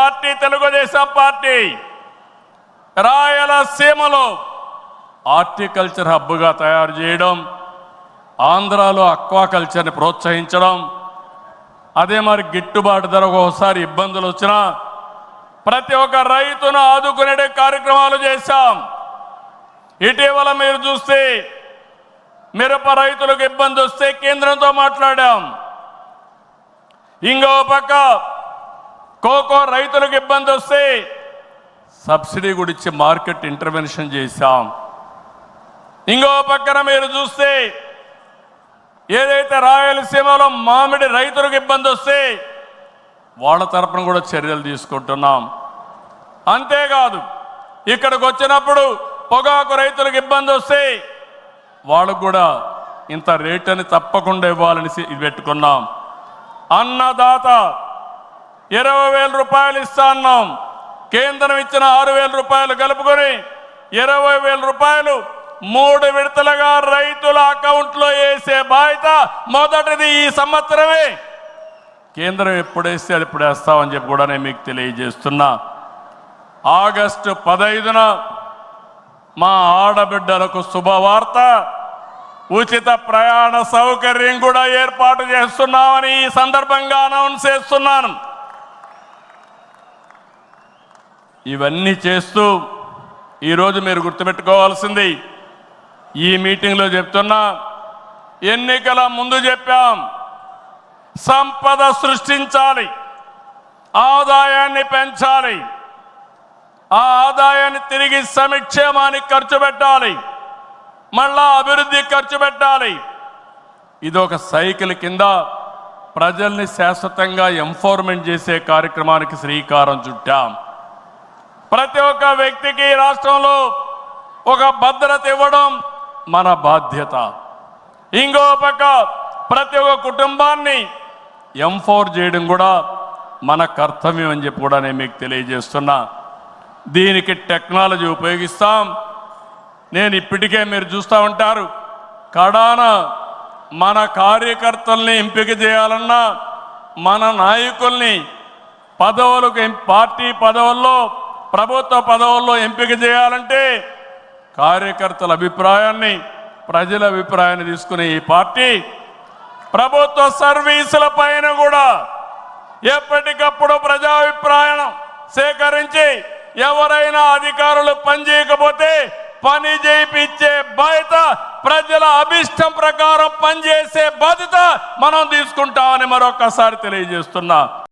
Party Telugu Desam party రాయలసీమలో horticulture హబ్గా తయారు చేయడం, ఆంధ్రాలో అక్వాకల్చర్ని ప్రోత్సహించడం, అదే మరి గిట్టుబాటు ధర ఒకసారి ఇబ్బందులు వచ్చినా ప్రతి ఒక్క రైతును ఆదుకునే కార్యక్రమాలు చేశాం. ఇటీవల మీరు చూస్తే మిరప రైతులకు ఇబ్బంది వస్తే కేంద్రంతో మాట్లాడాం. ఇంకో పక్క కోకో రైతులకు ఇబ్బంది వస్తే సబ్సిడీ కూడా ఇచ్చి మార్కెట్ ఇంటర్వెన్షన్ చేశాం. ఇంకో పక్కన మీరు చూస్తే ఏదైతే రాయలసీమలో మామిడి రైతులకు ఇబ్బంది వస్తే వాళ్ళ తరపున కూడా చర్యలు తీసుకుంటున్నాం. అంతేకాదు ఇక్కడికి వచ్చినప్పుడు పొగాకు రైతులకు ఇబ్బంది వస్తే వాళ్ళకు కూడా ఇంత రేట్ అని తప్పకుండా ఇవ్వాలని పెట్టుకున్నాం. అన్నదాత 20,000 రూపాయలు ఇస్తా అన్నాం. కేంద్రం ఇచ్చిన 6,000 రూపాయలు కలుపుకొని 20,000 రూపాయలు 3 విడతలుగా రైతుల అకౌంట్లో వేసే బాధ్యత మొదటిది ఈ సంవత్సరమే. కేంద్రం ఎప్పుడు వేస్తే అది ఇప్పుడు వేస్తామని చెప్పి కూడా నేను మీకు తెలియజేస్తున్నా. ఆగస్టు 15న మా ఆడబిడ్డలకు శుభవార్త, ఉచిత ప్రయాణ సౌకర్యం కూడా ఏర్పాటు చేస్తున్నామని ఈ సందర్భంగా అనౌన్స్ చేస్తున్నాను. ఇవన్నీ చేస్తూ ఈరోజు మీరు గుర్తుపెట్టుకోవాల్సింది, ఈ మీటింగ్లో చెప్తున్నా, ఎన్నికల ముందు చెప్పాం సంపద సృష్టించాలి, ఆదాయాన్ని పెంచాలి, ఆ ఆదాయాన్ని తిరిగి సంక్షేమానికి ఖర్చు పెట్టాలి, మళ్ళా అభివృద్ధి ఖర్చు పెట్టాలి. ఇది ఒక సైకిల్ కింద ప్రజల్ని శాశ్వతంగా ఎంపవర్మెంట్ చేసే కార్యక్రమానికి శ్రీకారం చుట్టాం. ప్రతి ఒక్క వ్యక్తికి రాష్ట్రంలో ఒక భద్రత ఇవ్వడం మన బాధ్యత. ఇంకో పక్క ప్రతి ఒక్క కుటుంబాన్ని ఎంపవర్ చేయడం కూడా మన కర్తవ్యం అని చెప్పి కూడా నేను మీకు తెలియజేస్తున్నా. దీనికి టెక్నాలజీ ఉపయోగిస్తాం. నేను ఇప్పటికే మీరు చూస్తూ ఉంటారు, కడాన మన కార్యకర్తల్ని ఎంపిక చేయాలన్నా, మన నాయకుల్ని పదవులకు పార్టీ పదవుల్లో ప్రభుత్వ పదవుల్లో ఎంపిక చేయాలంటే కార్యకర్తల అభిప్రాయాన్ని, ప్రజల అభిప్రాయాన్ని తీసుకునే ఈ పార్టీ ప్రభుత్వ సర్వీసుల పైన కూడా ఎప్పటికప్పుడు ప్రజాభిప్రాయం సేకరించి ఎవరైనా అధికారులు పనిచేయకపోతే పని చేయించే బాధ్యత, ప్రజల అభిష్టం ప్రకారం పనిచేసే బాధ్యత మనం తీసుకుంటామని మరొకసారి తెలియజేస్తున్నా.